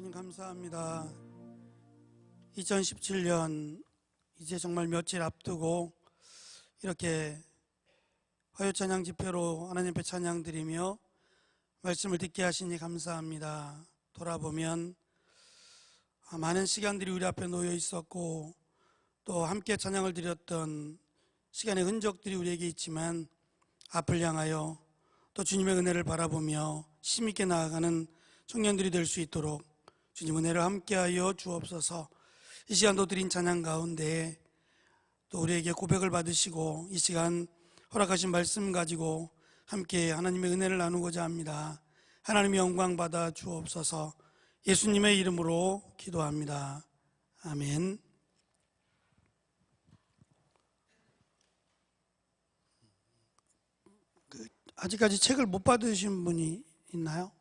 주님 감사합니다. 2017년 이제 정말 며칠 앞두고 이렇게 화요 찬양 집회로 하나님 앞에 찬양 드리며 말씀을 듣게 하시니 감사합니다. 돌아보면 많은 시간들이 우리 앞에 놓여 있었고 또 함께 찬양을 드렸던 시간의 흔적들이 우리에게 있지만 앞을 향하여 또 주님의 은혜를 바라보며 힘있게 나아가는 청년들이 될 수 있도록 주님 은혜를 함께하여 주옵소서. 이 시간도 드린 찬양 가운데 또 우리에게 고백을 받으시고 이 시간 허락하신 말씀 가지고 함께 하나님의 은혜를 나누고자 합니다. 하나님의 영광 받아 주옵소서. 예수님의 이름으로 기도합니다. 아멘. 아직까지 책을 못 받으신 분이 있나요?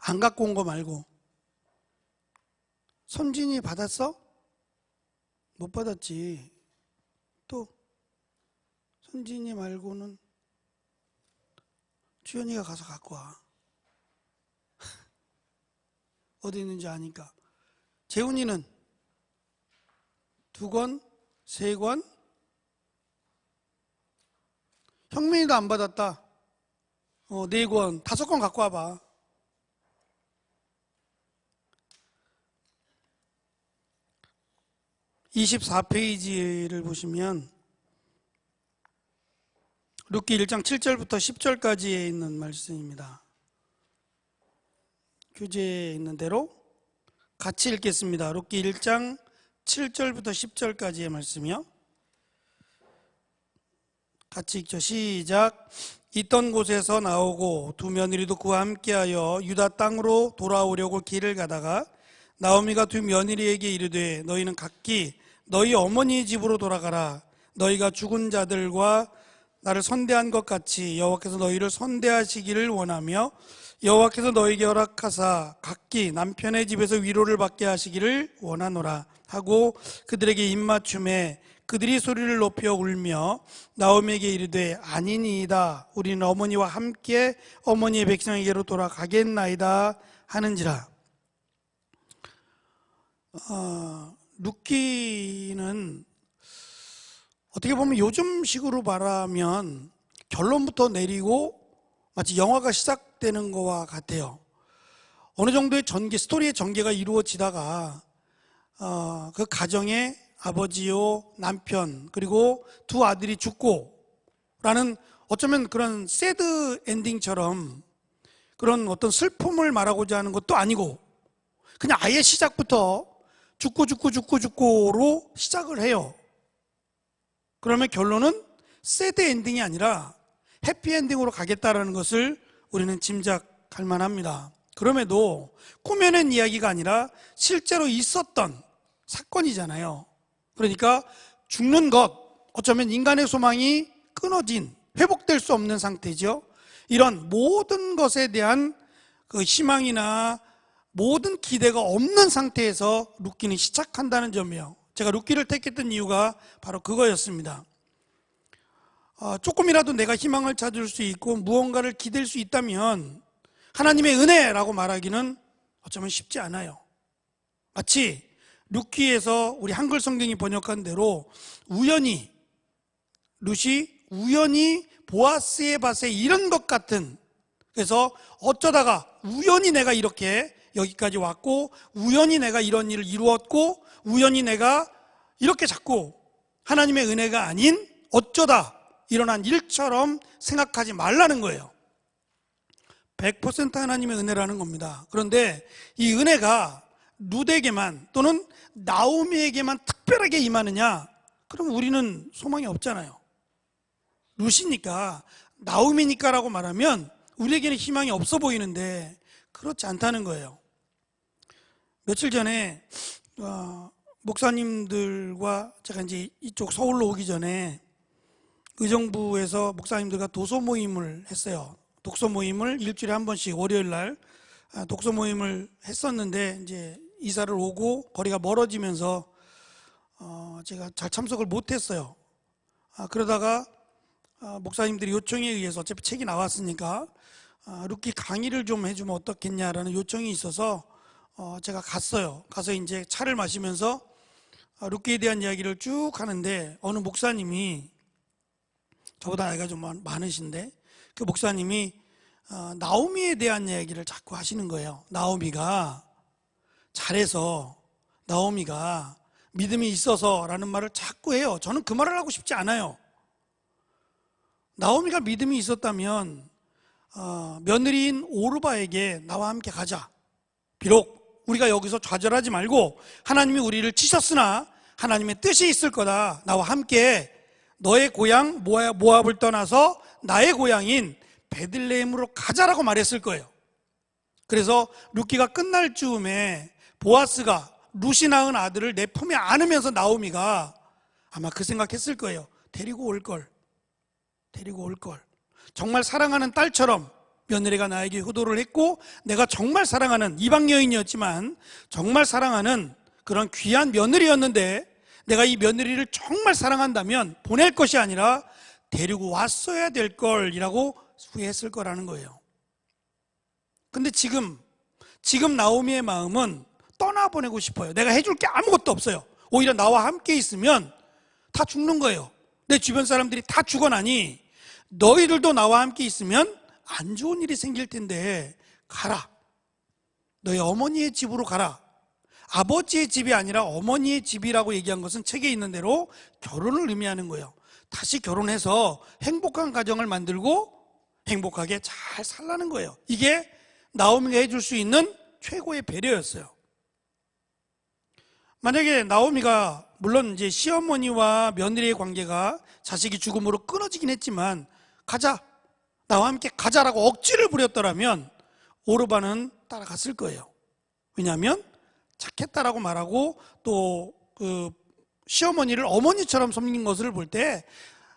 안 갖고 온 거 말고. 선진이 받았어? 못 받았지. 또 선진이 말고는 주연이가 가서 갖고 와. 어디 있는지 아니까. 재훈이는 2권? 3권? 형민이도 안 받았다. 4권, 5권 갖고 와봐. (24페이지를) 보시면 룻기 1장 7절부터 10절까지에 있는 말씀입니다. 교재에 있는 대로 같이 읽겠습니다. 룻기 1장 7절부터 10절까지의 말씀이요. 같이 읽죠. 시작. 있던 곳에서 나오고 두 며느리도 그와 함께하여 유다 땅으로 돌아오려고 길을 가다가 나오미가 두 며느리에게 이르되 너희는 각기 너희 어머니 집으로 돌아가라. 너희가 죽은 자들과 나를 선대한 것 같이 여호와께서 너희를 선대하시기를 원하며 여호와께서 너희에게 허락하사 각기 남편의 집에서 위로를 받게 하시기를 원하노라 하고 그들에게 입맞춤에 그들이 소리를 높여 울며 나오미에게 이르되 아니니이다. 우리는 어머니와 함께 어머니의 백성에게로 돌아가겠나이다 하는지라. 룻기는 어떻게 보면 요즘식으로 말하면 결론부터 내리고 마치 영화가 시작되는 것과 같아요. 어느 정도의 전개, 스토리의 전개가 이루어지다가 그 가정에 아버지요, 남편, 그리고 두 아들이 죽고 라는 어쩌면 그런 새드 엔딩처럼 그런 어떤 슬픔을 말하고자 하는 것도 아니고 그냥 아예 시작부터 죽고로 시작을 해요. 그러면 결론은 새드 엔딩이 아니라 해피 엔딩으로 가겠다라는 것을 우리는 짐작할 만합니다. 그럼에도 꾸며낸 이야기가 아니라 실제로 있었던 사건이잖아요. 그러니까 죽는 것, 어쩌면 인간의 소망이 끊어진, 회복될 수 없는 상태죠. 이런 모든 것에 대한 그 희망이나 모든 기대가 없는 상태에서 룻기는 시작한다는 점이에요. 제가 룻기를 택했던 이유가 바로 그거였습니다. 조금이라도 내가 희망을 찾을 수 있고 무언가를 기댈 수 있다면 하나님의 은혜라고 말하기는 어쩌면 쉽지 않아요. 마치 룻기에서 우리 한글 성경이 번역한 대로 룻이 우연히 보아스의 밭에 이른 것 같은, 그래서 어쩌다가 우연히 내가 이렇게 여기까지 왔고 우연히 내가 이런 일을 이루었고 우연히 내가 이렇게 자꾸 하나님의 은혜가 아닌 어쩌다 일어난 일처럼 생각하지 말라는 거예요. 100% 하나님의 은혜라는 겁니다. 그런데 이 은혜가 룻에게만 또는 나오미에게만 특별하게 임하느냐? 그럼 우리는 소망이 없잖아요. 룻이니까 나오미니까 라고 말하면 우리에게는 희망이 없어 보이는데 그렇지 않다는 거예요. 며칠 전에 목사님들과 제가 이제 이쪽 서울로 오기 전에 의정부에서 목사님들과 도서 모임을 했어요. 독서 모임을 일주일에 한 번씩 월요일 날 독서 모임을 했었는데 이제 이사를 오고 거리가 멀어지면서 제가 잘 참석을 못했어요. 그러다가 목사님들이 요청에 의해서 어차피 책이 나왔으니까 룻기 강의를 좀 해주면 어떻겠냐라는 요청이 있어서 제가 갔어요. 가서 이제 차를 마시면서 룻기에 대한 이야기를 쭉 하는데 어느 목사님이, 저보다 나이가 좀 많으신데 그 목사님이 나오미에 대한 이야기를 자꾸 하시는 거예요. 나오미가 잘해서, 나오미가 믿음이 있어서 라는 말을 자꾸 해요. 저는 그 말을 하고 싶지 않아요. 나오미가 믿음이 있었다면 며느리인 오르바에게 나와 함께 가자. 비록 우리가 여기서 좌절하지 말고 하나님이 우리를 치셨으나 하나님의 뜻이 있을 거다. 나와 함께 너의 고향 모압을 떠나서 나의 고향인 베들레헴으로 가자라고 말했을 거예요. 그래서 룻기가 끝날 즈음에 보아스가 룻이 낳은 아들을 내 품에 안으면서 나오미가 아마 그 생각했을 거예요. 데리고 올 걸. 정말 사랑하는 딸처럼 며느리가 나에게 효도를 했고, 내가 정말 사랑하는 이방 여인이었지만 정말 사랑하는 그런 귀한 며느리였는데, 내가 이 며느리를 정말 사랑한다면 보낼 것이 아니라 데리고 왔어야 될 걸이라고 후회했을 거라는 거예요. 근데 지금 나오미의 마음은 떠나보내고 싶어요. 내가 해줄 게 아무것도 없어요. 오히려 나와 함께 있으면 다 죽는 거예요. 내 주변 사람들이 다 죽어나니 너희들도 나와 함께 있으면 안 좋은 일이 생길 텐데 가라. 너희 어머니의 집으로 가라. 아버지의 집이 아니라 어머니의 집이라고 얘기한 것은 책에 있는 대로 결혼을 의미하는 거예요. 다시 결혼해서 행복한 가정을 만들고 행복하게 잘 살라는 거예요. 이게 나오미가 해줄 수 있는 최고의 배려였어요. 만약에 나오미가, 물론 이제 시어머니와 며느리의 관계가 자식이 죽음으로 끊어지긴 했지만 가자, 나와 함께 가자라고 억지를 부렸더라면 오르바는 따라갔을 거예요. 왜냐하면 착했다라고 말하고 또 그 시어머니를 어머니처럼 섬긴 것을 볼 때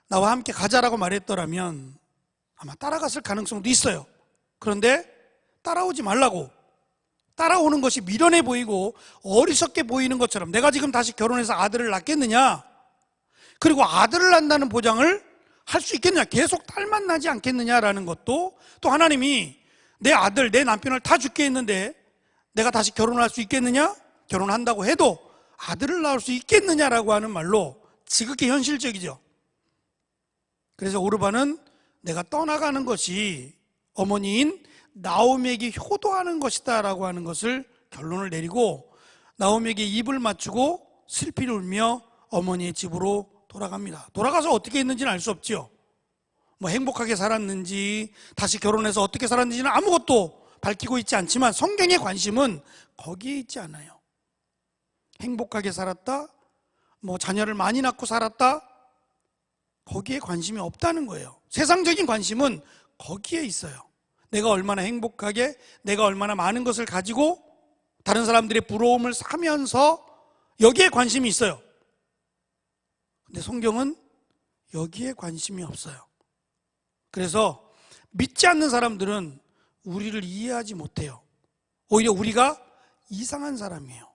나와 함께 가자라고 말했더라면 아마 따라갔을 가능성도 있어요. 그런데 따라오지 말라고, 따라오는 것이 미련해 보이고 어리석게 보이는 것처럼, 내가 지금 다시 결혼해서 아들을 낳겠느냐, 그리고 아들을 낳는다는 보장을 할 수 있겠느냐, 계속 딸만 나지 않겠느냐라는 것도, 또 하나님이 내 아들, 내 남편을 다 죽게 했는데 내가 다시 결혼할 수 있겠느냐, 결혼한다고 해도 아들을 낳을 수 있겠느냐라고 하는 말로 지극히 현실적이죠. 그래서 오르바는 내가 떠나가는 것이 어머니인 나오미에게 효도하는 것이다 라고 하는 것을 결론을 내리고 나오미에게 입을 맞추고 슬피 울며 어머니의 집으로 돌아갑니다. 돌아가서 어떻게 했는지는 알 수 없죠. 뭐 행복하게 살았는지 다시 결혼해서 어떻게 살았는지는 아무것도 밝히고 있지 않지만 성경의 관심은 거기에 있지 않아요. 행복하게 살았다, 뭐 자녀를 많이 낳고 살았다, 거기에 관심이 없다는 거예요. 세상적인 관심은 거기에 있어요. 내가 얼마나 행복하게, 내가 얼마나 많은 것을 가지고 다른 사람들의 부러움을 사면서 여기에 관심이 있어요. 근데 성경은 여기에 관심이 없어요. 그래서 믿지 않는 사람들은 우리를 이해하지 못해요. 오히려 우리가 이상한 사람이에요.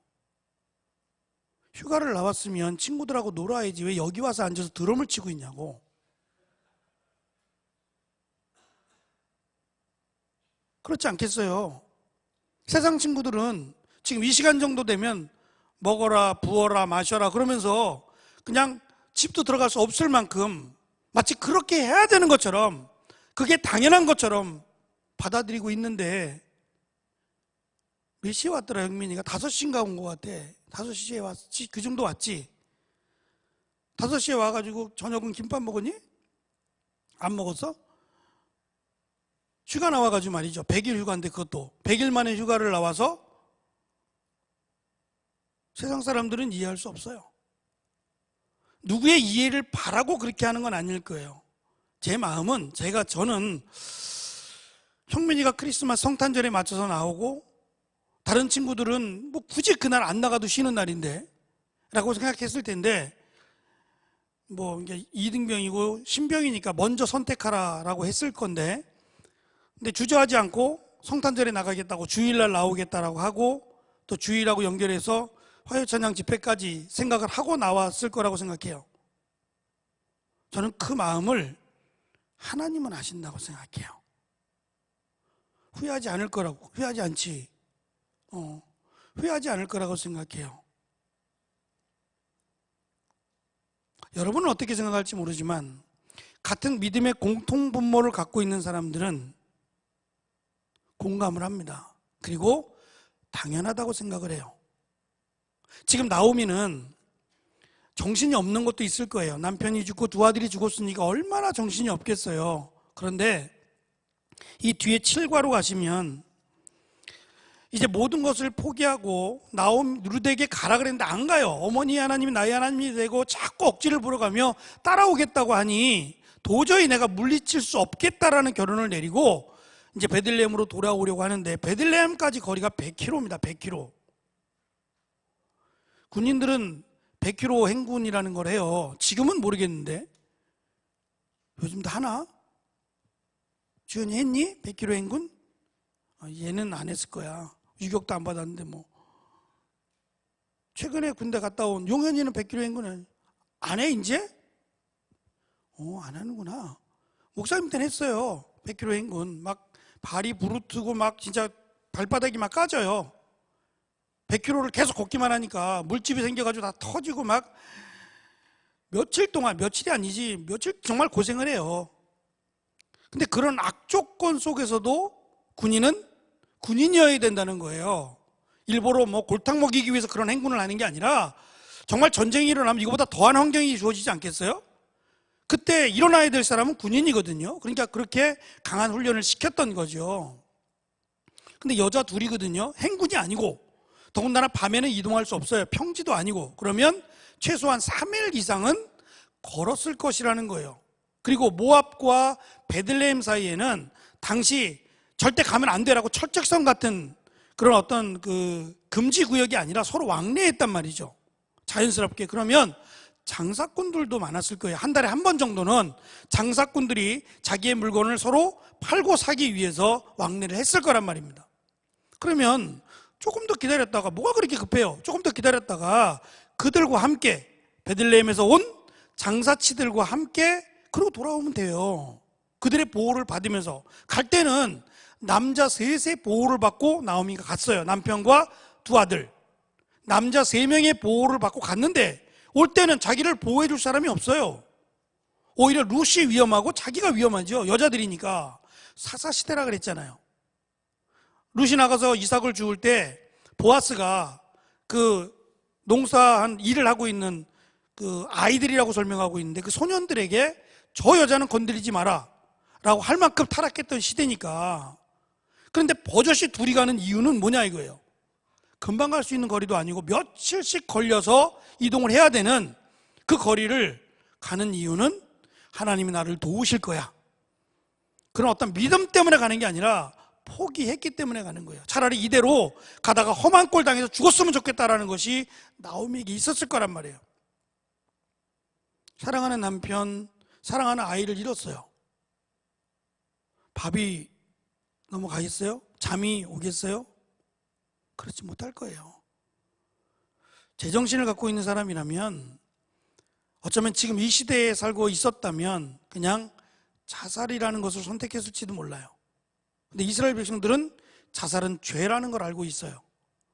휴가를 나왔으면 친구들하고 놀아야지 왜 여기 와서 앉아서 드럼을 치고 있냐고. 그렇지 않겠어요? 세상 친구들은 지금 이 시간 정도 되면 먹어라, 부어라, 마셔라 그러면서 그냥 집도 들어갈 수 없을 만큼 마치 그렇게 해야 되는 것처럼, 그게 당연한 것처럼 받아들이고 있는데, 몇 시에 왔더라 영민이가? 5시인가 온 것 같아. 5시에 왔지, 그 정도 왔지. 5시에 와가지고 저녁은 김밥 먹었니? 안 먹었어? 휴가 나와가지고 말이죠. 100일 휴가인데, 그것도 100일 만에 휴가를 나와서 세상 사람들은 이해할 수 없어요. 누구의 이해를 바라고 그렇게 하는 건 아닐 거예요. 제 마음은, 저는 형민이가 크리스마스 성탄절에 맞춰서 나오고 다른 친구들은 뭐 굳이 그날 안 나가도 쉬는 날인데 라고 생각했을 텐데, 뭐 이등병이고 신병이니까 먼저 선택하라 라고 했을 건데, 근데 주저하지 않고 성탄절에 나가겠다고, 주일날 나오겠다라고 하고 또 주일하고 연결해서 화요찬양 집회까지 생각을 하고 나왔을 거라고 생각해요. 저는 그 마음을 하나님은 아신다고 생각해요. 후회하지 않을 거라고. 후회하지 않지. 후회하지 않을 거라고 생각해요. 여러분은 어떻게 생각할지 모르지만 같은 믿음의 공통분모를 갖고 있는 사람들은 공감을 합니다. 그리고 당연하다고 생각을 해요. 지금 나오미는 정신이 없는 것도 있을 거예요. 남편이 죽고 두 아들이 죽었으니까 얼마나 정신이 없겠어요. 그런데 이 뒤에 7과로 가시면 이제 모든 것을 포기하고 루드에게 가라 그랬는데 안 가요. 어머니 하나님이 나의 하나님이 되고 자꾸 억지를 부려가며 따라오겠다고 하니 도저히 내가 물리칠 수 없겠다라는 결론을 내리고 이제 베들레헴으로 돌아오려고 하는데 베들레헴까지 거리가 100km입니다. 100km. 군인들은 100km 행군이라는 걸 해요. 지금은 모르겠는데 요즘도 하나? 주연이 했니? 100km 행군? 얘는 안 했을 거야. 유격도 안 받았는데 뭐. 최근에 군대 갔다 온 용현이는 100km 행군을 안 해 이제? 안 하는구나. 목사님 때는 했어요. 100km 행군. 막 발이 부르트고 막 진짜 발바닥이 막 까져요. 100km를 계속 걷기만 하니까 물집이 생겨가지고 다 터지고 막 며칠 동안, 며칠이 아니지 며칠 정말 고생을 해요. 근데 그런 악조건 속에서도 군인은 군인이어야 된다는 거예요. 일부러 뭐 골탕 먹이기 위해서 그런 행군을 하는 게 아니라 정말 전쟁이 일어나면 이거보다 더한 환경이 주어지지 않겠어요? 그때 일어나야 될 사람은 군인이거든요. 그러니까 그렇게 강한 훈련을 시켰던 거죠. 근데 여자 둘이거든요. 행군이 아니고 더군다나 밤에는 이동할 수 없어요. 평지도 아니고. 그러면 최소한 3일 이상은 걸었을 것이라는 거예요. 그리고 모압과 베들레헴 사이에는 당시 절대 가면 안 되라고 철책선 같은 그런 어떤 그 금지 구역이 아니라 서로 왕래했단 말이죠. 자연스럽게. 그러면 장사꾼들도 많았을 거예요. 한 달에 한 번 정도는 장사꾼들이 자기의 물건을 서로 팔고 사기 위해서 왕래를 했을 거란 말입니다. 그러면 조금 더 기다렸다가, 뭐가 그렇게 급해요? 조금 더 기다렸다가 그들과 함께 베들레헴에서 온 장사치들과 함께 그러고 돌아오면 돼요. 그들의 보호를 받으면서. 갈 때는 남자 셋의 보호를 받고 나오미가 갔어요. 남편과 두 아들. 남자 3명의 보호를 받고 갔는데 올 때는 자기를 보호해 줄 사람이 없어요. 오히려 룻이 위험하고 자기가 위험하죠. 여자들이니까. 사사시대라 그랬잖아요. 룻이 나가서 이삭을 주울 때 보아스가 그 농사한 일을 하고 있는 그 아이들이라고 설명하고 있는데 그 소년들에게 저 여자는 건드리지 마라 라고 할 만큼 타락했던 시대니까. 그런데 버젓이 둘이 가는 이유는 뭐냐 이거예요. 금방 갈 수 있는 거리도 아니고 며칠씩 걸려서 이동을 해야 되는 그 거리를 가는 이유는 하나님이 나를 도우실 거야. 그런 어떤 믿음 때문에 가는 게 아니라 포기했기 때문에 가는 거예요. 차라리 이대로 가다가 험한 꼴 당해서 죽었으면 좋겠다라는 것이 나오미에게 있었을 거란 말이에요. 사랑하는 남편, 사랑하는 아이를 잃었어요. 밥이 넘어가겠어요? 잠이 오겠어요? 그렇지 못할 거예요. 제정신을 갖고 있는 사람이라면 어쩌면 지금 이 시대에 살고 있었다면 그냥 자살이라는 것을 선택했을지도 몰라요. 근데 이스라엘 백성들은 자살은 죄라는 걸 알고 있어요.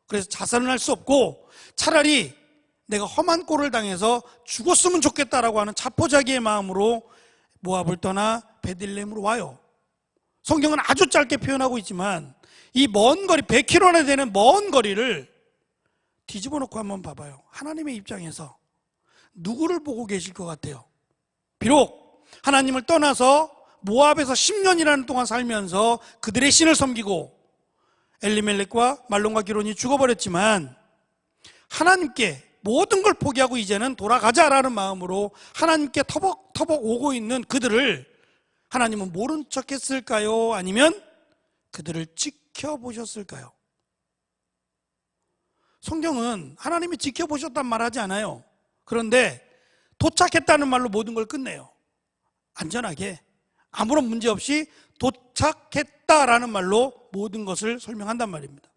그래서 자살은 할 수 없고 차라리 내가 험한 꼴을 당해서 죽었으면 좋겠다라고 하는 자포자기의 마음으로 모압을 떠나 베들레헴으로 와요. 성경은 아주 짧게 표현하고 있지만 이 먼 거리, 100km나 되는 먼 거리를 뒤집어 놓고 한번 봐봐요. 하나님의 입장에서 누구를 보고 계실 것 같아요? 비록 하나님을 떠나서 모압에서 10년이라는 동안 살면서 그들의 신을 섬기고 엘리멜렉과 말론과 기론이 죽어버렸지만 하나님께 모든 걸 포기하고 이제는 돌아가자라는 마음으로 하나님께 터벅터벅 오고 있는 그들을 하나님은 모른 척 했을까요? 아니면 그들을 지켜보셨을까요? 성경은 하나님이 지켜보셨단 말하지 않아요. 그런데 도착했다는 말로 모든 걸 끝내요. 안전하게 아무런 문제 없이 도착했다라는 말로 모든 것을 설명한단 말입니다.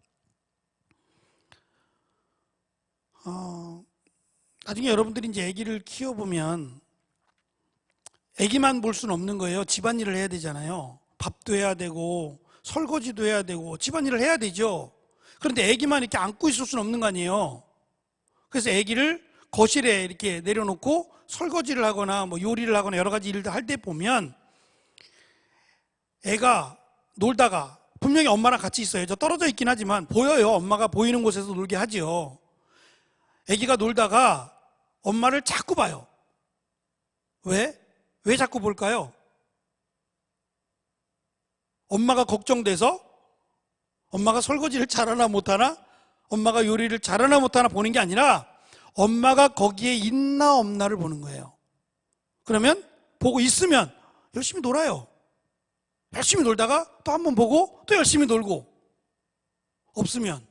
나중에 여러분들이 이제 아기를 키워보면 아기만 볼 수는 없는 거예요. 집안일을 해야 되잖아요. 밥도 해야 되고 설거지도 해야 되고 집안일을 해야 되죠. 그런데 아기만 이렇게 안고 있을 수는 없는 거 아니에요. 그래서 아기를 거실에 이렇게 내려놓고 설거지를 하거나 뭐 요리를 하거나 여러 가지 일을 할 때 보면 애가 놀다가 분명히 엄마랑 같이 있어요. 저 떨어져 있긴 하지만 보여요. 엄마가 보이는 곳에서 놀게 하지요. 아기가 놀다가 엄마를 자꾸 봐요. 왜? 왜 자꾸 볼까요? 엄마가 걱정돼서 엄마가 설거지를 잘하나 못하나, 엄마가 요리를 잘하나 못하나 보는 게 아니라 엄마가 거기에 있나 없나를 보는 거예요. 그러면 보고 있으면 열심히 놀아요. 열심히 놀다가 또 한 번 보고 또 열심히 놀고, 없으면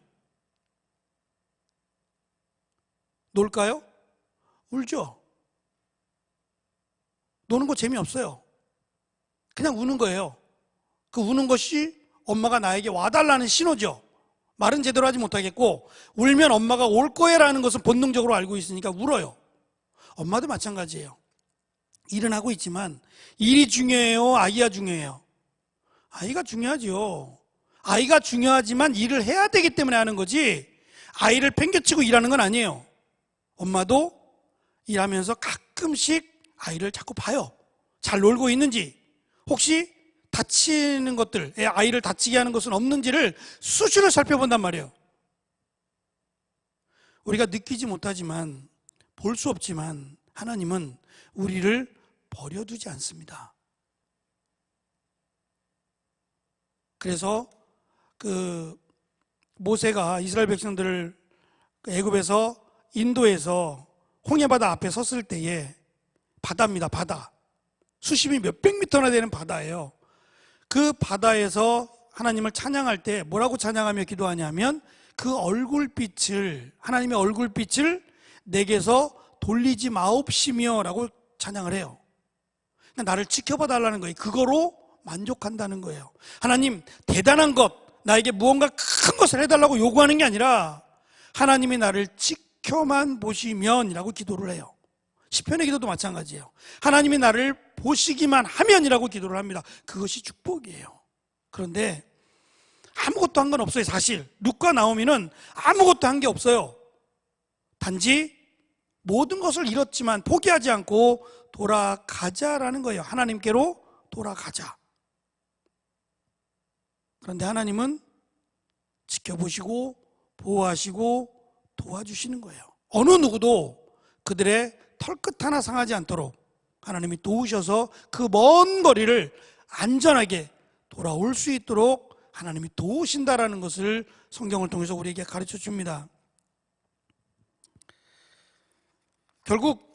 놀까요? 울죠. 노는 거 재미없어요. 그냥 우는 거예요. 그 우는 것이 엄마가 나에게 와달라는 신호죠. 말은 제대로 하지 못하겠고 울면 엄마가 올 거야라는 것은 본능적으로 알고 있으니까 울어요. 엄마도 마찬가지예요. 일은 하고 있지만 일이 중요해요? 아이가 중요해요? 아이가 중요하죠. 아이가 중요하지만 일을 해야 되기 때문에 하는 거지 아이를 팽개치고 일하는 건 아니에요. 엄마도 일하면서 가끔씩 아이를 자꾸 봐요. 잘 놀고 있는지, 혹시 다치는 것들, 아이를 다치게 하는 것은 없는지를 수시로 살펴본단 말이에요. 우리가 느끼지 못하지만, 볼 수 없지만 하나님은 우리를 버려두지 않습니다. 그래서 모세가 이스라엘 백성들을 애굽에서 인도에서 홍해바다 앞에 섰을 때에, 바다입니다. 바다. 수심이 몇백 미터나 되는 바다예요. 그 바다에서 하나님을 찬양할 때 뭐라고 찬양하며 기도하냐면, 그 얼굴빛을, 하나님의 얼굴빛을 내게서 돌리지 마옵시며 라고 찬양을 해요. 그러니까 나를 지켜봐 달라는 거예요. 그거로 만족한다는 거예요. 하나님, 대단한 것, 나에게 무언가 큰 것을 해달라고 요구하는 게 아니라 하나님이 나를 지켜만 보시면 이라고 기도를 해요. 시편의 기도도 마찬가지예요. 하나님이 나를 보시기만 하면이라고 기도를 합니다. 그것이 축복이에요. 그런데 아무것도 한 건 없어요. 사실 룻과 나오미는 아무것도 한 게 없어요. 단지 모든 것을 잃었지만 포기하지 않고 돌아가자라는 거예요. 하나님께로 돌아가자. 그런데 하나님은 지켜보시고 보호하시고 도와주시는 거예요. 어느 누구도 그들의 털끝 하나 상하지 않도록 하나님이 도우셔서 그 먼 거리를 안전하게 돌아올 수 있도록 하나님이 도우신다라는 것을 성경을 통해서 우리에게 가르쳐 줍니다. 결국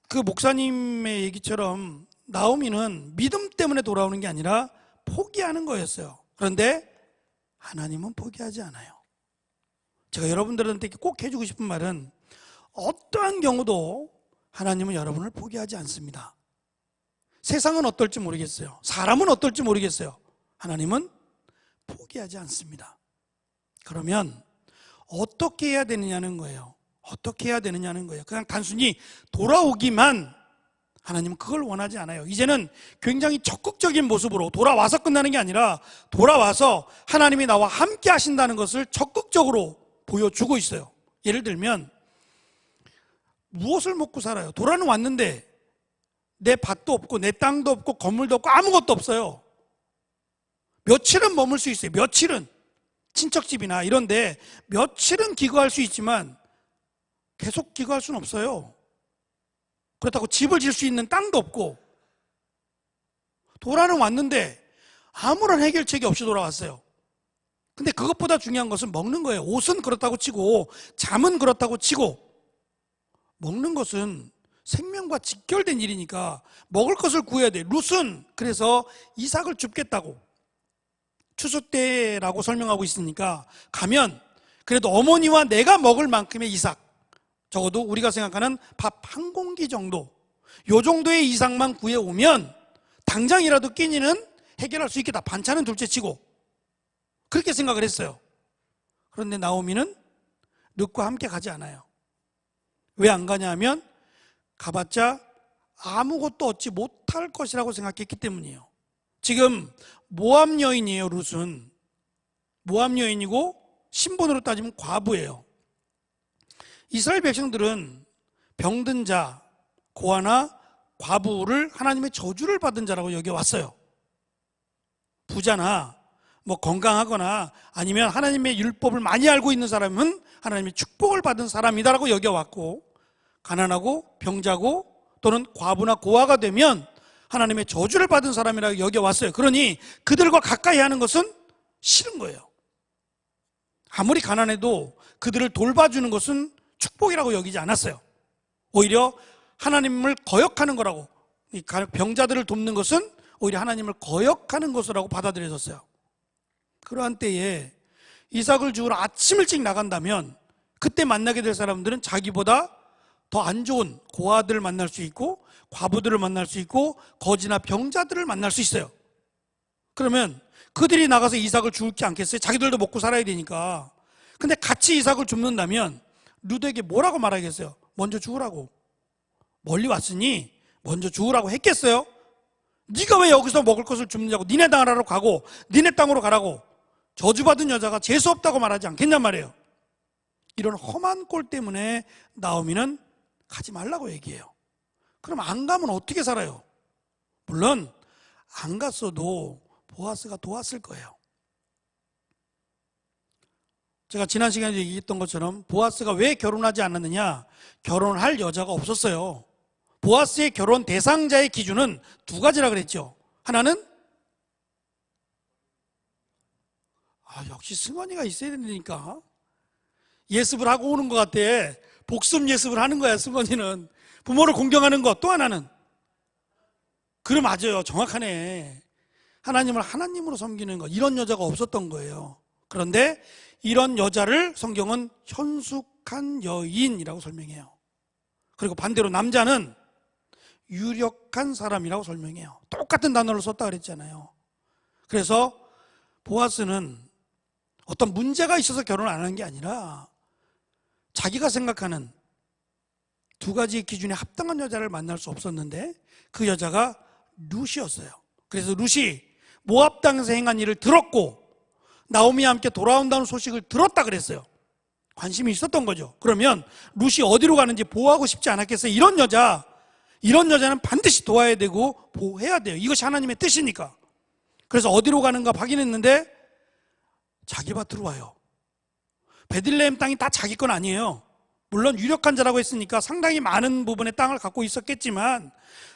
그 목사님의 얘기처럼 나오미는 믿음 때문에 돌아오는 게 아니라 포기하는 거였어요. 그런데 하나님은 포기하지 않아요. 제가 여러분들한테 꼭 해주고 싶은 말은, 어떠한 경우도 하나님은 여러분을 포기하지 않습니다. 세상은 어떨지 모르겠어요. 사람은 어떨지 모르겠어요. 하나님은 포기하지 않습니다. 그러면 어떻게 해야 되느냐는 거예요. 어떻게 해야 되느냐는 거예요. 그냥 단순히 돌아오기만, 하나님은 그걸 원하지 않아요. 이제는 굉장히 적극적인 모습으로 돌아와서 끝나는 게 아니라 돌아와서 하나님이 나와 함께 하신다는 것을 적극적으로 보여주고 있어요. 예를 들면 무엇을 먹고 살아요? 돌아는 왔는데 내 밭도 없고 내 땅도 없고 건물도 없고 아무것도 없어요. 며칠은 머물 수 있어요. 며칠은 친척집이나 이런데 며칠은 기거할 수 있지만 계속 기거할 수는 없어요. 그렇다고 집을 지을 수 있는 땅도 없고, 돌아는 왔는데 아무런 해결책이 없이 돌아왔어요. 근데 그것보다 중요한 것은 먹는 거예요. 옷은 그렇다고 치고 잠은 그렇다고 치고, 먹는 것은 생명과 직결된 일이니까 먹을 것을 구해야 돼. 룻은 그래서 이삭을 줍겠다고 추수 때라고 설명하고 있으니까 가면 그래도 어머니와 내가 먹을 만큼의 이삭, 적어도 우리가 생각하는 밥 한 공기 정도, 요 정도의 이삭만 구해오면 당장이라도 끼니는 해결할 수 있겠다. 반찬은 둘째치고 그렇게 생각을 했어요. 그런데 나오미는 룻과 함께 가지 않아요. 왜 안 가냐 하면 가봤자 아무것도 얻지 못할 것이라고 생각했기 때문이에요. 지금 모압 여인이에요. 룻은 모압 여인이고 신분으로 따지면 과부예요. 이스라엘 백성들은 병든 자, 고아나 과부를 하나님의 저주를 받은 자라고 여겨왔어요. 부자나 뭐 건강하거나 아니면 하나님의 율법을 많이 알고 있는 사람은 하나님의 축복을 받은 사람이다라고 여겨왔고, 가난하고 병자고 또는 과부나 고아가 되면 하나님의 저주를 받은 사람이라고 여겨왔어요. 그러니 그들과 가까이 하는 것은 싫은 거예요. 아무리 가난해도 그들을 돌봐주는 것은 축복이라고 여기지 않았어요. 오히려 하나님을 거역하는 거라고, 병자들을 돕는 것은 오히려 하나님을 거역하는 것이라고 받아들여졌어요. 그러한 때에 이삭을 주우러 아침 일찍 나간다면 그때 만나게 될 사람들은 자기보다 더 안 좋은 고아들을 만날 수 있고 과부들을 만날 수 있고 거지나 병자들을 만날 수 있어요. 그러면 그들이 나가서 이삭을 죽지 않겠어요? 자기들도 먹고 살아야 되니까. 근데 같이 이삭을 줍는다면 룻에게 뭐라고 말하겠어요? 먼저 죽으라고. 멀리 왔으니 먼저 죽으라고 했겠어요? 네가 왜 여기서 먹을 것을 줍느냐고, 니네 나라로 가고 니네 땅으로 가라고 저주받은 여자가 재수 없다고 말하지 않겠냔 말이에요. 이런 험한 꼴 때문에 나오미는 가지 말라고 얘기해요. 그럼 안 가면 어떻게 살아요? 물론 안 갔어도 보아스가 도왔을 거예요. 제가 지난 시간에 얘기했던 것처럼 보아스가 왜 결혼하지 않았느냐? 결혼할 여자가 없었어요. 보아스의 결혼 대상자의 기준은 두 가지라 그랬죠. 하나는 역시 승원이가 있어야 되니까 예습을 하고 오는 것 같아. 복습 예습을 하는 거야. 승원이는 부모를 공경하는 것. 또 하나는 그래, 맞아요, 정확하네. 하나님을 하나님으로 섬기는 것. 이런 여자가 없었던 거예요. 그런데 이런 여자를 성경은 현숙한 여인이라고 설명해요. 그리고 반대로 남자는 유력한 사람이라고 설명해요. 똑같은 단어를 썼다 그랬잖아요. 그래서 보아스는 어떤 문제가 있어서 결혼 안 하는 게 아니라 자기가 생각하는 두 가지 기준에 합당한 여자를 만날 수 없었는데 그 여자가 룻이었어요. 그래서 룻이 모압 땅에서 행한 일을 들었고 나오미와 함께 돌아온다는 소식을 들었다 그랬어요. 관심이 있었던 거죠. 그러면 룻이 어디로 가는지 보호하고 싶지 않았겠어요? 이런 여자는 반드시 도와야 되고 보호해야 돼요. 이것이 하나님의 뜻이니까. 그래서 어디로 가는가 확인했는데 자기 밭으로 와요. 베들레헴 땅이 다 자기 건 아니에요. 물론 유력한 자라고 했으니까 상당히 많은 부분의 땅을 갖고 있었겠지만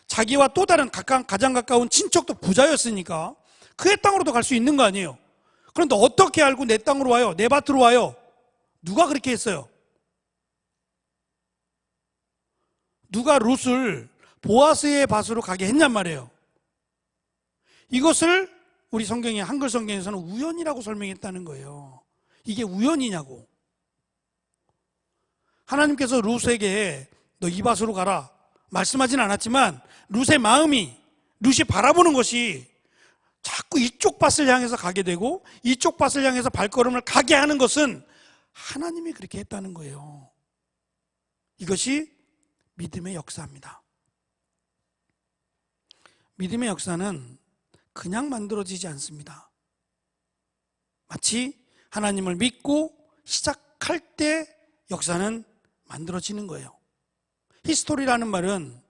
자기와 또 다른 가장 가까운 친척도 부자였으니까 그의 땅으로도 갈 수 있는 거 아니에요. 그런데 어떻게 알고 내 땅으로 와요? 내 밭으로 와요? 누가 그렇게 했어요? 누가 룻을 보아스의 밭으로 가게 했냔 말이에요. 이것을 우리 성경의 한글 성경에서는 우연이라고 설명했다는 거예요. 이게 우연이냐고. 하나님께서 룻에게 너 이 밭으로 가라 말씀하진 않았지만 룻의 마음이, 룻이 바라보는 것이 자꾸 이쪽 밭을 향해서 가게 되고 이쪽 밭을 향해서 발걸음을 가게 하는 것은 하나님이 그렇게 했다는 거예요. 이것이 믿음의 역사입니다. 믿음의 역사는 그냥 만들어지지 않습니다. 마치 하나님을 믿고 시작할 때 역사는 만들어지는 거예요. 히스토리라는 말은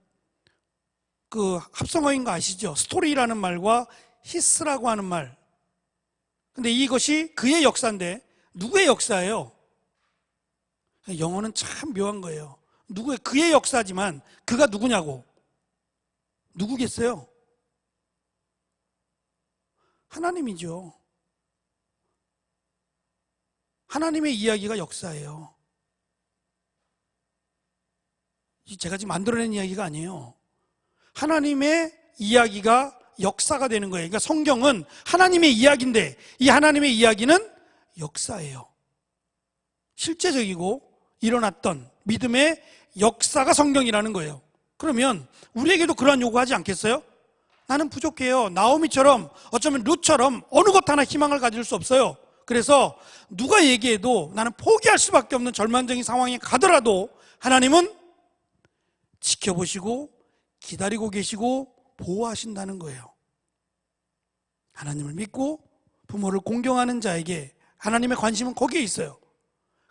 그 합성어인 거 아시죠? 스토리라는 말과 히스라고 하는 말. 근데 이것이 그의 역사인데 누구의 역사예요? 영어는 참 묘한 거예요. 그의 역사지만 그가 누구냐고. 누구겠어요? 하나님이죠. 하나님의 이야기가 역사예요. 제가 지금 만들어낸 이야기가 아니에요. 하나님의 이야기가 역사가 되는 거예요. 그러니까 성경은 하나님의 이야기인데 이 하나님의 이야기는 역사예요. 실제적이고 일어났던 믿음의 역사가 성경이라는 거예요. 그러면 우리에게도 그러한 요구하지 않겠어요? 나는 부족해요. 나오미처럼 어쩌면 룻처럼 어느 것 하나 희망을 가질 수 없어요. 그래서 누가 얘기해도 나는 포기할 수밖에 없는 절망적인 상황에 가더라도 하나님은 지켜보시고 기다리고 계시고 보호하신다는 거예요. 하나님을 믿고 부모를 공경하는 자에게 하나님의 관심은 거기에 있어요.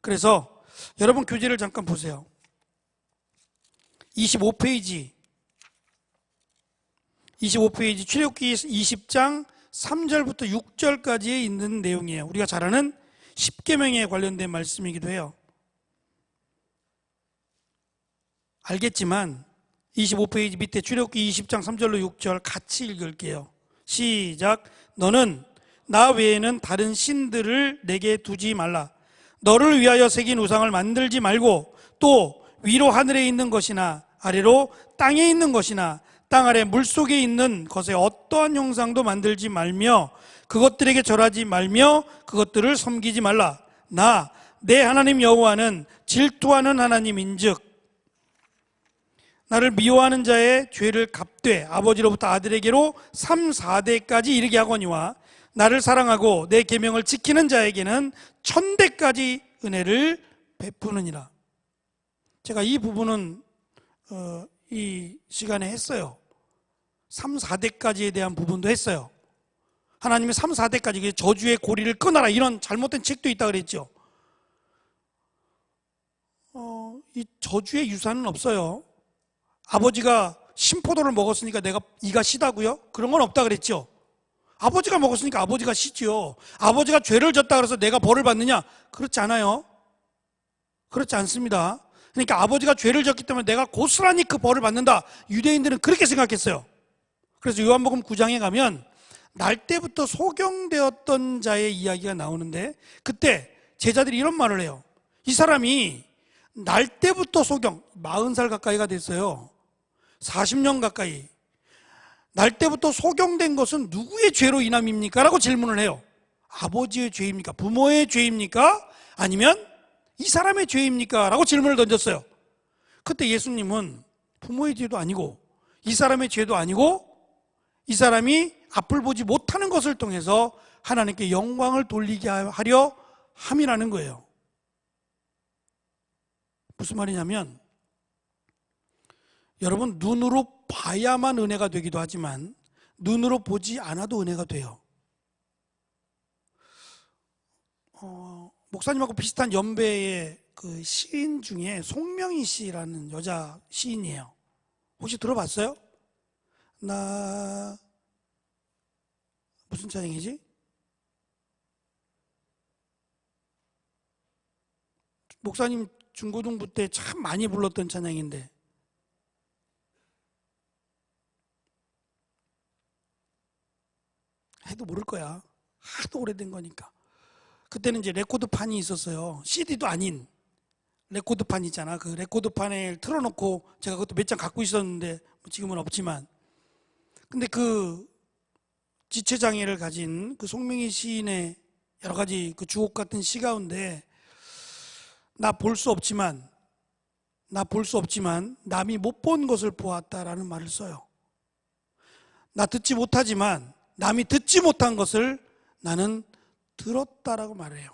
그래서 여러분 교재를 잠깐 보세요. 25페이지 출애굽기 20장 3절부터 6절까지에 있는 내용이에요. 우리가 잘 아는 십계명에 관련된 말씀이기도 해요. 알겠지만 25페이지 밑에 출애굽기 20장 3절로 6절 같이 읽을게요. 시작. 너는 나 외에는 다른 신들을 내게 두지 말라. 너를 위하여 새긴 우상을 만들지 말고 또 위로 하늘에 있는 것이나 아래로 땅에 있는 것이나 땅 아래 물속에 있는 것에 어떠한 형상도 만들지 말며 그것들에게 절하지 말며 그것들을 섬기지 말라. 나 내 하나님 여호와는 질투하는 하나님인즉 나를 미워하는 자의 죄를 갚되 아버지로부터 아들에게로 3, 4대까지 이르게 하거니와 나를 사랑하고 내 계명을 지키는 자에게는 1000대까지 은혜를 베푸느니라. 제가 이 부분은 이 시간에 했어요. 3, 4대까지에 대한 부분도 했어요. 하나님이 3, 4대까지 저주의 고리를 끊어라 이런 잘못된 책도 있다 그랬죠. 이 저주의 유산은 없어요. 아버지가 신포도를 먹었으니까 이가 시다고요? 그런 건 없다 그랬죠. 아버지가 먹었으니까 아버지가 시지요. 아버지가 죄를 졌다 그래서 내가 벌을 받느냐? 그렇지 않아요. 그렇지 않습니다. 그러니까 아버지가 죄를 졌기 때문에 내가 고스란히 그 벌을 받는다. 유대인들은 그렇게 생각했어요. 그래서 요한복음 9장에 가면 날 때부터 소경되었던 자의 이야기가 나오는데 그때 제자들이 이런 말을 해요. 이 사람이 날 때부터 40살 가까이가 됐어요. 40년 가까이. 날 때부터 소경된 것은 누구의 죄로 인함입니까? 라고 질문을 해요. 아버지의 죄입니까? 부모의 죄입니까? 아니면 이 사람의 죄입니까? 라고 질문을 던졌어요. 그때 예수님은 부모의 죄도 아니고 이 사람의 죄도 아니고 이 사람이 앞을 보지 못하는 것을 통해서 하나님께 영광을 돌리게 하려 함이라는 거예요. 무슨 말이냐면 여러분 눈으로 봐야만 은혜가 되기도 하지만 눈으로 보지 않아도 은혜가 돼요. 목사님하고 비슷한 연배의 그 시인 중에 송명희 씨라는 여자 시인이에요. 혹시 들어봤어요? 나 무슨 찬양이지? 목사님 중고등부 때 참 많이 불렀던 찬양인데 해도 모를 거야. 하도 오래된 거니까. 그때는 이제 레코드판이 있었어요. CD도 아닌 레코드판 있잖아. 그 레코드판에 틀어놓고 제가 그것도 몇 장 갖고 있었는데 지금은 없지만 근데 그 지체장애를 가진 그 송명희 시인의 여러 가지 그 주옥 같은 시 가운데 나 볼 수 없지만 남이 못 본 것을 보았다라는 말을 써요. 나 듣지 못하지만 남이 듣지 못한 것을 나는 들었다라고 말해요.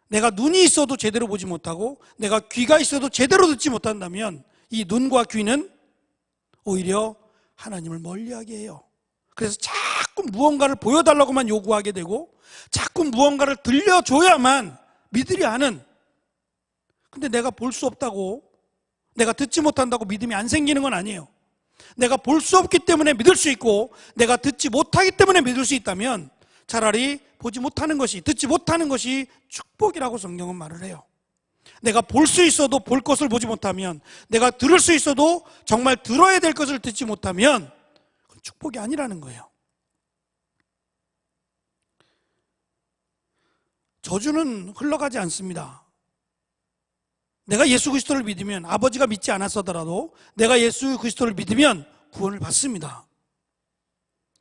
내가 눈이 있어도 제대로 보지 못하고 내가 귀가 있어도 제대로 듣지 못한다면 이 눈과 귀는 오히려 하나님을 멀리하게 해요. 그래서 자꾸 무언가를 보여달라고만 요구하게 되고 자꾸 무언가를 들려줘야만 믿으려 하는. 근데 내가 볼 수 없다고, 내가 듣지 못한다고 믿음이 안 생기는 건 아니에요. 내가 볼 수 없기 때문에 믿을 수 있고 내가 듣지 못하기 때문에 믿을 수 있다면 차라리 보지 못하는 것이, 듣지 못하는 것이 축복이라고 성경은 말을 해요. 내가 볼 수 있어도 볼 것을 보지 못하면, 내가 들을 수 있어도 정말 들어야 될 것을 듣지 못하면 그건 축복이 아니라는 거예요. 저주는 흘러가지 않습니다. 내가 예수 그리스도를 믿으면, 아버지가 믿지 않았어더라도 내가 예수 그리스도를 믿으면 구원을 받습니다.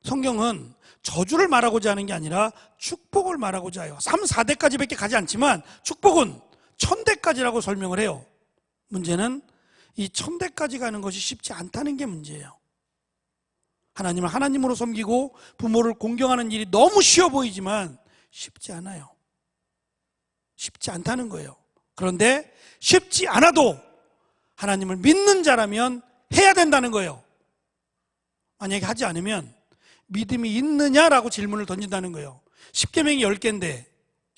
성경은 저주를 말하고자 하는 게 아니라 축복을 말하고자 해요. 3, 4대까지밖에 가지 않지만 축복은 1000대까지라고 설명을 해요. 문제는 이 1000대까지 가는 것이 쉽지 않다는 게 문제예요. 하나님을 하나님으로 섬기고 부모를 공경하는 일이 너무 쉬워 보이지만 쉽지 않아요. 쉽지 않다는 거예요. 그런데 쉽지 않아도 하나님을 믿는 자라면 해야 된다는 거예요. 만약에 하지 않으면 믿음이 있느냐라고 질문을 던진다는 거예요. 십계명이 10개인데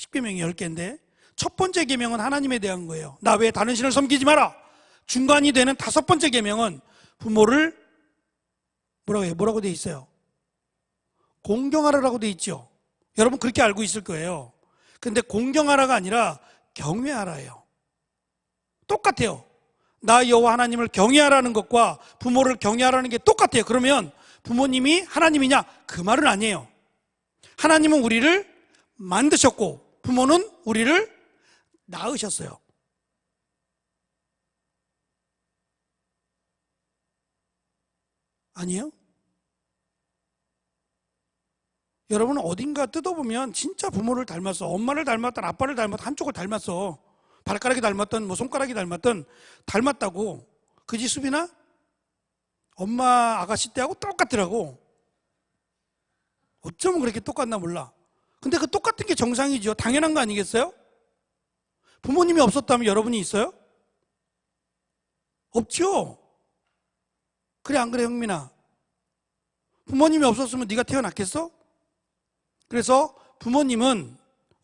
십계명이 10개인데 첫 번째 계명은 하나님에 대한 거예요. 나 외에 다른 신을 섬기지 마라. 중간이 되는 5번째 계명은 부모를 뭐라고 해요? 뭐라고 돼 있어요? 공경하라라고 돼 있죠. 여러분 그렇게 알고 있을 거예요. 근데 공경하라가 아니라 경외하라예요. 똑같아요. 나 여호와 하나님을 경외하라는 것과 부모를 경외하라는 게 똑같아요. 그러면 부모님이 하나님이냐? 그 말은 아니에요. 하나님은 우리를 만드셨고 부모는 우리를 낳으셨어요. 아니에요? 여러분 어딘가 뜯어보면 진짜 부모를 닮았어. 엄마를 닮았던 아빠를 닮았던 한쪽을 닮았어. 발가락이 닮았던 뭐 손가락이 닮았던 닮았다고. 그지 수빈아? 엄마 아가씨 때하고 똑같더라고. 어쩌면 그렇게 똑같나 몰라. 근데 그 똑같은 게 정상이죠. 당연한 거 아니겠어요? 부모님이 없었다면 여러분이 있어요? 없죠. 그래 안 그래 형민아? 부모님이 없었으면 네가 태어났겠어? 그래서 부모님은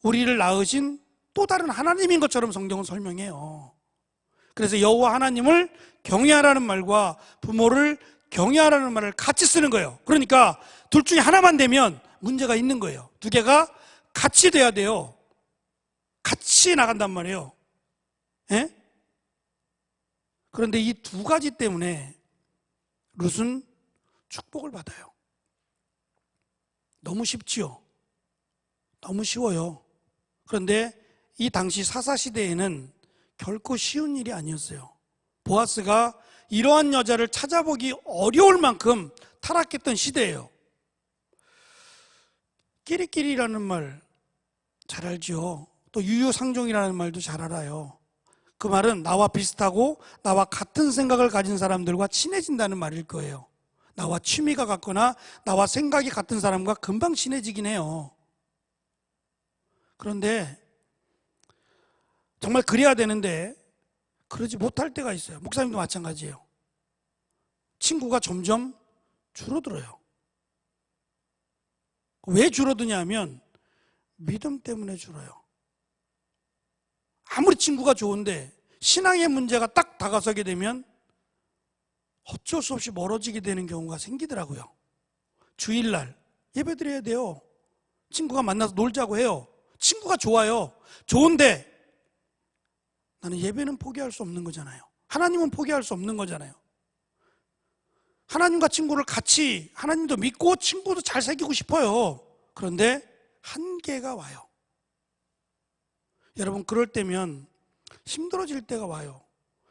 우리를 낳으신 또 다른 하나님인 것처럼 성경은 설명해요. 그래서 여호와 하나님을 경외하라는 말과 부모를 경외하라는 말을 같이 쓰는 거예요. 그러니까 둘 중에 하나만 되면 문제가 있는 거예요. 두 개가 같이 돼야 돼요. 같이 나간단 말이에요. 예? 그런데 이 두 가지 때문에 룻은 축복을 받아요. 너무 쉽지요? 너무 쉬워요. 그런데 이 당시 사사시대에는 결코 쉬운 일이 아니었어요. 보아스가 이러한 여자를 찾아보기 어려울 만큼 타락했던 시대예요. 끼리끼리라는 말 잘 알죠? 또 유유상종이라는 말도 잘 알아요. 그 말은 나와 비슷하고 나와 같은 생각을 가진 사람들과 친해진다는 말일 거예요. 나와 취미가 같거나 나와 생각이 같은 사람과 금방 친해지긴 해요. 그런데 정말 그래야 되는데 그러지 못할 때가 있어요. 목사님도 마찬가지예요. 친구가 점점 줄어들어요. 왜 줄어드냐면 믿음 때문에 줄어요. 아무리 친구가 좋은데 신앙의 문제가 딱 다가서게 되면 어쩔 수 없이 멀어지게 되는 경우가 생기더라고요. 주일날 예배 드려야 돼요. 친구가 만나서 놀자고 해요. 친구가 좋아요. 좋은데 나는 예배는 포기할 수 없는 거잖아요. 하나님은 포기할 수 없는 거잖아요. 하나님과 친구를 같이 하나님도 믿고 친구도 잘 사귀고 싶어요. 그런데 한계가 와요. 여러분 그럴 때면 힘들어질 때가 와요.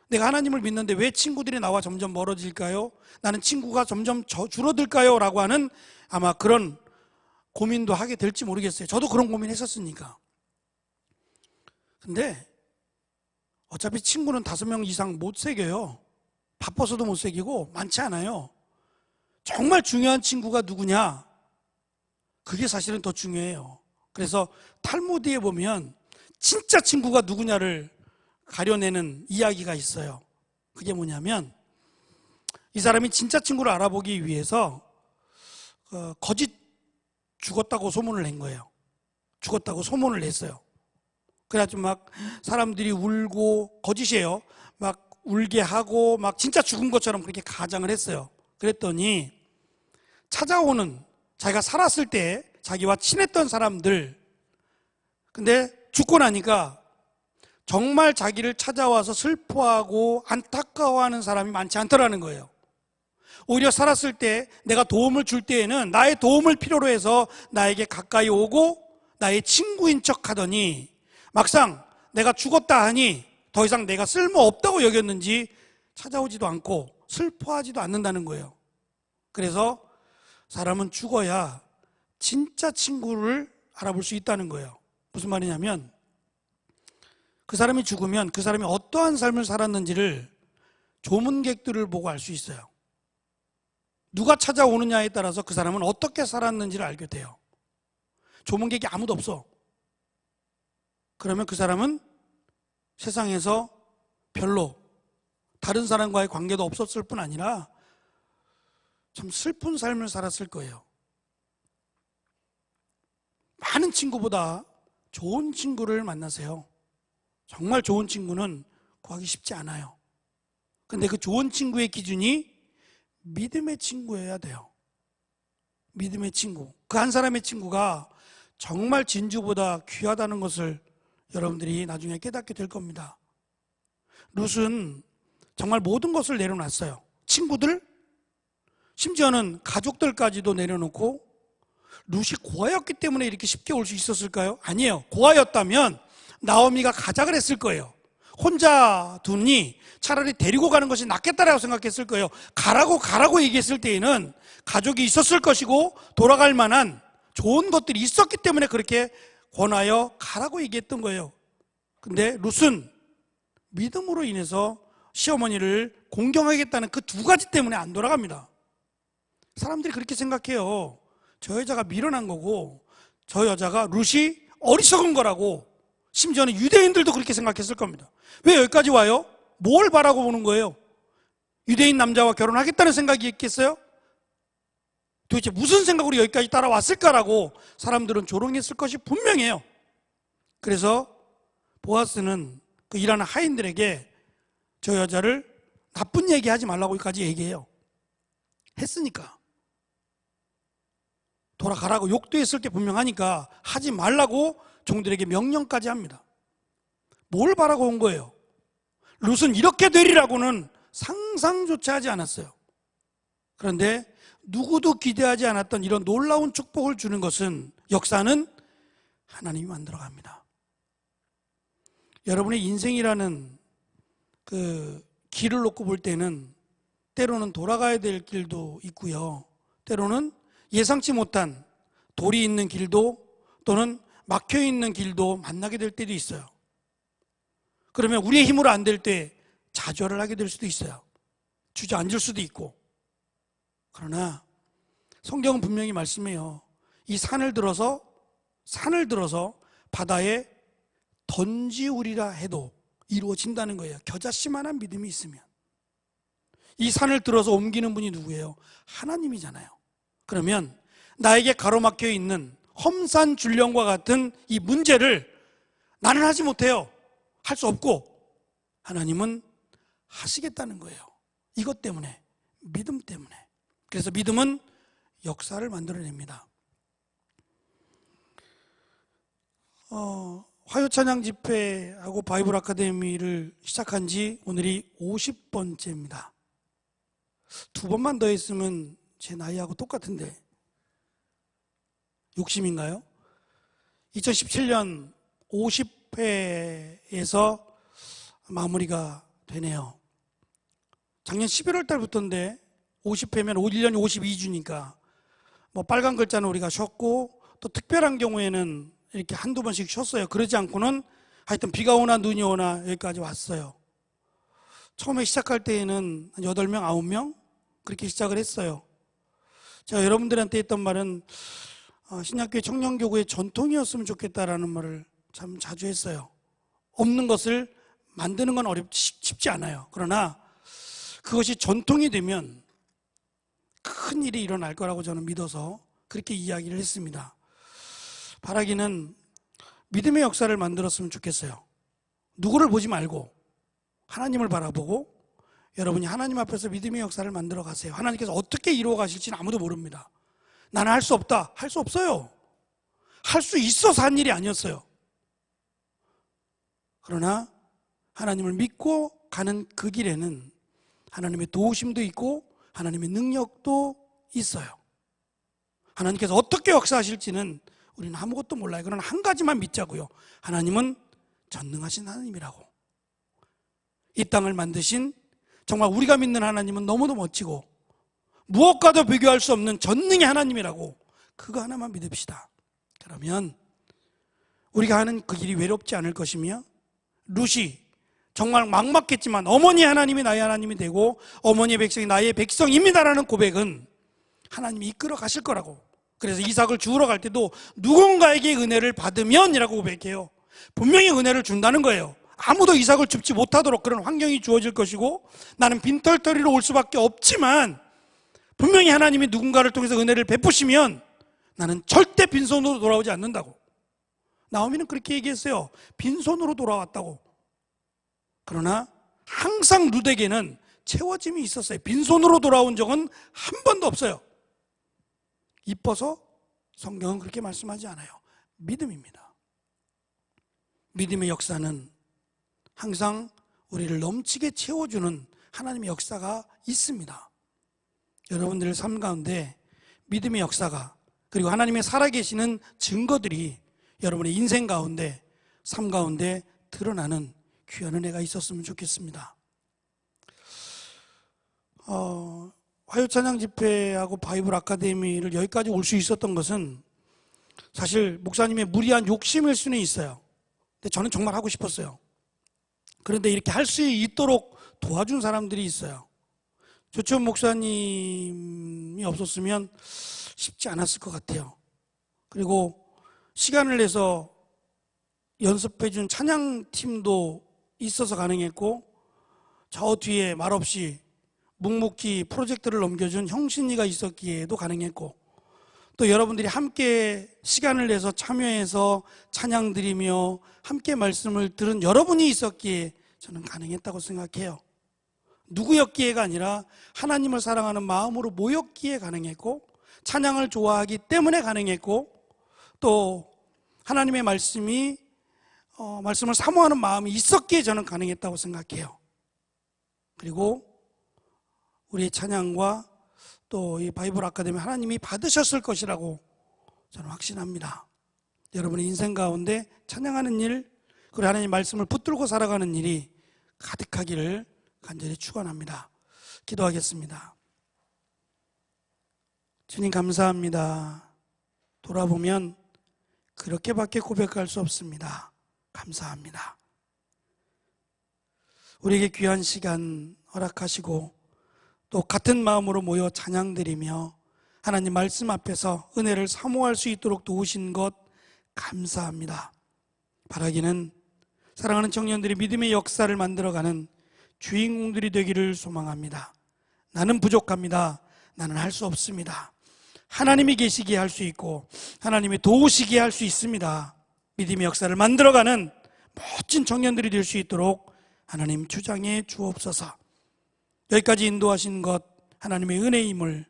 내가 하나님을 믿는데 왜 친구들이 나와 점점 멀어질까요? 나는 친구가 점점 줄어들까요? 라고 하는 아마 그런 고민도 하게 될지 모르겠어요. 저도 그런 고민했었으니까. 근데 어차피 친구는 5명 이상 못 사귀어요. 바빠서도 못 사귀고 많지 않아요. 정말 중요한 친구가 누구냐? 그게 사실은 더 중요해요. 그래서 탈무드에 보면 진짜 친구가 누구냐를 가려내는 이야기가 있어요. 그게 뭐냐면 이 사람이 진짜 친구를 알아보기 위해서 거짓 죽었다고 소문을 낸 거예요. 죽었다고 소문을 냈어요. 그래가지고 막 사람들이 울고, 거짓이에요. 막 울게 하고 막 진짜 죽은 것처럼 그렇게 가장을 했어요. 그랬더니 찾아오는, 자기가 살았을 때 자기와 친했던 사람들, 근데 죽고 나니까 정말 자기를 찾아와서 슬퍼하고 안타까워하는 사람이 많지 않더라는 거예요. 오히려 살았을 때 내가 도움을 줄 때에는 나의 도움을 필요로 해서 나에게 가까이 오고 나의 친구인 척 하더니 막상 내가 죽었다 하니 더 이상 내가 쓸모없다고 여겼는지 찾아오지도 않고 슬퍼하지도 않는다는 거예요. 그래서 사람은 죽어야 진짜 친구를 알아볼 수 있다는 거예요. 무슨 말이냐면 그 사람이 죽으면 그 사람이 어떠한 삶을 살았는지를 조문객들을 보고 알 수 있어요. 누가 찾아오느냐에 따라서 그 사람은 어떻게 살았는지를 알게 돼요. 조문객이 아무도 없어. 그러면 그 사람은 세상에서 별로 다른 사람과의 관계도 없었을 뿐 아니라 참 슬픈 삶을 살았을 거예요. 많은 친구보다 좋은 친구를 만나세요. 정말 좋은 친구는 구하기 쉽지 않아요. 근데 그 좋은 친구의 기준이 믿음의 친구여야 돼요. 믿음의 친구. 그 한 사람의 친구가 정말 진주보다 귀하다는 것을 여러분들이 나중에 깨닫게 될 겁니다. 룻은 정말 모든 것을 내려놨어요. 친구들, 심지어는 가족들까지도 내려놓고. 룻이 고아였기 때문에 이렇게 쉽게 올 수 있었을까요? 아니에요. 고아였다면 나오미가 가자 그랬을 거예요. 혼자 두니 차라리 데리고 가는 것이 낫겠다라고 생각했을 거예요. 가라고 얘기했을 때에는 가족이 있었을 것이고 돌아갈 만한 좋은 것들이 있었기 때문에 그렇게 권하여 가라고 얘기했던 거예요. 근데 룻은 믿음으로 인해서 시어머니를 공경하겠다는 그 두 가지 때문에 안 돌아갑니다. 사람들이 그렇게 생각해요. 저 여자가 미련한 거고 저 여자가 룻이 어리석은 거라고. 심지어는 유대인들도 그렇게 생각했을 겁니다. 왜 여기까지 와요? 뭘 바라고 보는 거예요? 유대인 남자와 결혼하겠다는 생각이 있겠어요? 도대체 무슨 생각으로 여기까지 따라왔을까라고 사람들은 조롱했을 것이 분명해요. 그래서 보아스는 그 일하는 하인들에게 저 여자를 나쁜 얘기하지 말라고까지 얘기해요. 했으니까. 돌아가라고 욕도 했을 게 분명하니까 하지 말라고 종들에게 명령까지 합니다. 뭘 바라고 온 거예요? 룻은 이렇게 되리라고는 상상조차 하지 않았어요. 그런데 누구도 기대하지 않았던 이런 놀라운 축복을 주는 것은, 역사는 하나님이 만들어갑니다. 여러분의 인생이라는 그 길을 놓고 볼 때는 때로는 돌아가야 될 길도 있고요, 때로는 예상치 못한 돌이 있는 길도 또는 막혀있는 길도 만나게 될 때도 있어요. 그러면 우리의 힘으로 안 될 때 좌절을 하게 될 수도 있어요. 주저앉을 수도 있고. 그러나 성경은 분명히 말씀해요. 이 산을 들어서 바다에 던지우리라 해도 이루어진다는 거예요. 겨자씨만한 믿음이 있으면. 이 산을 들어서 옮기는 분이 누구예요? 하나님이잖아요. 그러면 나에게 가로막혀 있는 험산 줄령과 같은 이 문제를 나는 하지 못해요. 할 수 없고 하나님은 하시겠다는 거예요. 이것 때문에, 믿음 때문에. 그래서 믿음은 역사를 만들어냅니다. 화요찬양 집회하고 바이블 아카데미를 시작한 지 오늘이 50번째입니다. 2번만 더 했으면 제 나이하고 똑같은데 욕심인가요? 2017년 50회에서 마무리가 되네요. 작년 11월 달부터인데 50회면 1년이 52주니까 뭐 빨간 글자는 우리가 쉬었고 또 특별한 경우에는 이렇게 한두 번씩 쉬었어요. 그러지 않고는 하여튼 비가 오나 눈이 오나 여기까지 왔어요. 처음에 시작할 때에는 8명, 9명 그렇게 시작을 했어요. 제가 여러분들한테 했던 말은 신약교회 청년교구의 전통이었으면 좋겠다라는 말을 참 자주 했어요. 없는 것을 만드는 건 쉽지 않아요. 그러나 그것이 전통이 되면 큰 일이 일어날 거라고 저는 믿어서 그렇게 이야기를 했습니다. 바라기는 믿음의 역사를 만들었으면 좋겠어요. 누구를 보지 말고 하나님을 바라보고 여러분이 하나님 앞에서 믿음의 역사를 만들어 가세요. 하나님께서 어떻게 이루어 가실지는 아무도 모릅니다. 나는 할 수 없다. 할 수 없어요. 할 수 있어서 한 일이 아니었어요. 그러나 하나님을 믿고 가는 그 길에는 하나님의 도우심도 있고 하나님의 능력도 있어요. 하나님께서 어떻게 역사하실지는 우리는 아무것도 몰라요. 그러나 한 가지만 믿자고요. 하나님은 전능하신 하나님이라고. 이 땅을 만드신 정말 우리가 믿는 하나님은 너무도 멋지고 무엇과도 비교할 수 없는 전능의 하나님이라고. 그거 하나만 믿읍시다. 그러면 우리가 하는 그 길이 외롭지 않을 것이며 룻이 정말 막막했지만 어머니 하나님이 나의 하나님이 되고 어머니의 백성이 나의 백성입니다라는 고백은 하나님이 이끌어 가실 거라고. 그래서 이삭을 주우러 갈 때도 누군가에게 은혜를 받으면 이라고 고백해요. 분명히 은혜를 준다는 거예요. 아무도 이삭을 줍지 못하도록 그런 환경이 주어질 것이고 나는 빈털터리로 올 수밖에 없지만 분명히 하나님이 누군가를 통해서 은혜를 베푸시면 나는 절대 빈손으로 돌아오지 않는다고. 나오미는 그렇게 얘기했어요. 빈손으로 돌아왔다고. 그러나 항상 룻에게는 채워짐이 있었어요. 빈손으로 돌아온 적은 한 번도 없어요. 이뻐서 성경은 그렇게 말씀하지 않아요. 믿음입니다. 믿음의 역사는 항상 우리를 넘치게 채워주는 하나님의 역사가 있습니다. 여러분들의 삶 가운데 믿음의 역사가, 그리고 하나님의 살아계시는 증거들이 여러분의 인생 가운데, 삶 가운데 드러나는 귀한 은혜가 있었으면 좋겠습니다. 화요찬양 집회하고 바이블 아카데미를 여기까지 올 수 있었던 것은 사실 목사님의 무리한 욕심일 수는 있어요. 근데 저는 정말 하고 싶었어요. 그런데 이렇게 할 수 있도록 도와준 사람들이 있어요. 조천 목사님이 없었으면 쉽지 않았을 것 같아요. 그리고 시간을 내서 연습해준 찬양팀도 있어서 가능했고, 저 뒤에 말없이 묵묵히 프로젝트를 넘겨준 형신이가 있었기에도 가능했고, 또 여러분들이 함께 시간을 내서 참여해서 찬양 드리며 함께 말씀을 들은 여러분이 있었기에 저는 가능했다고 생각해요. 누구였기에가 아니라 하나님을 사랑하는 마음으로 모였기에 가능했고, 찬양을 좋아하기 때문에 가능했고, 또 하나님의 말씀을 사모하는 마음이 있었기에 저는 가능했다고 생각해요. 그리고 우리의 찬양과 또 이 바이블 아카데미 하나님이 받으셨을 것이라고 저는 확신합니다. 여러분의 인생 가운데 찬양하는 일, 그리고 하나님 말씀을 붙들고 살아가는 일이 가득하기를 간절히 축원합니다. 기도하겠습니다. 주님 감사합니다. 돌아보면 그렇게밖에 고백할 수 없습니다. 감사합니다. 우리에게 귀한 시간 허락하시고 또 같은 마음으로 모여 찬양드리며 하나님 말씀 앞에서 은혜를 사모할 수 있도록 도우신 것 감사합니다. 바라기는 사랑하는 청년들이 믿음의 역사를 만들어가는 주인공들이 되기를 소망합니다. 나는 부족합니다. 나는 할 수 없습니다. 하나님이 계시기에 할 수 있고 하나님이 도우시기에 할 수 있습니다. 믿음의 역사를 만들어가는 멋진 청년들이 될 수 있도록 하나님 주장해 주옵소서. 여기까지 인도하신 것 하나님의 은혜임을,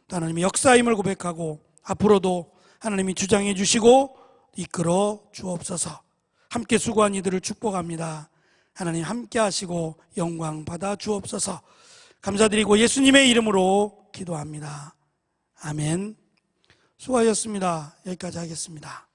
또 하나님의 역사임을 고백하고 앞으로도 하나님이 주장해 주시고 이끌어 주옵소서. 함께 수고한 이들을 축복합니다. 하나님 함께 하시고 영광 받아 주옵소서. 감사드리고 예수님의 이름으로 기도합니다. 아멘. 수고하셨습니다. 여기까지 하겠습니다.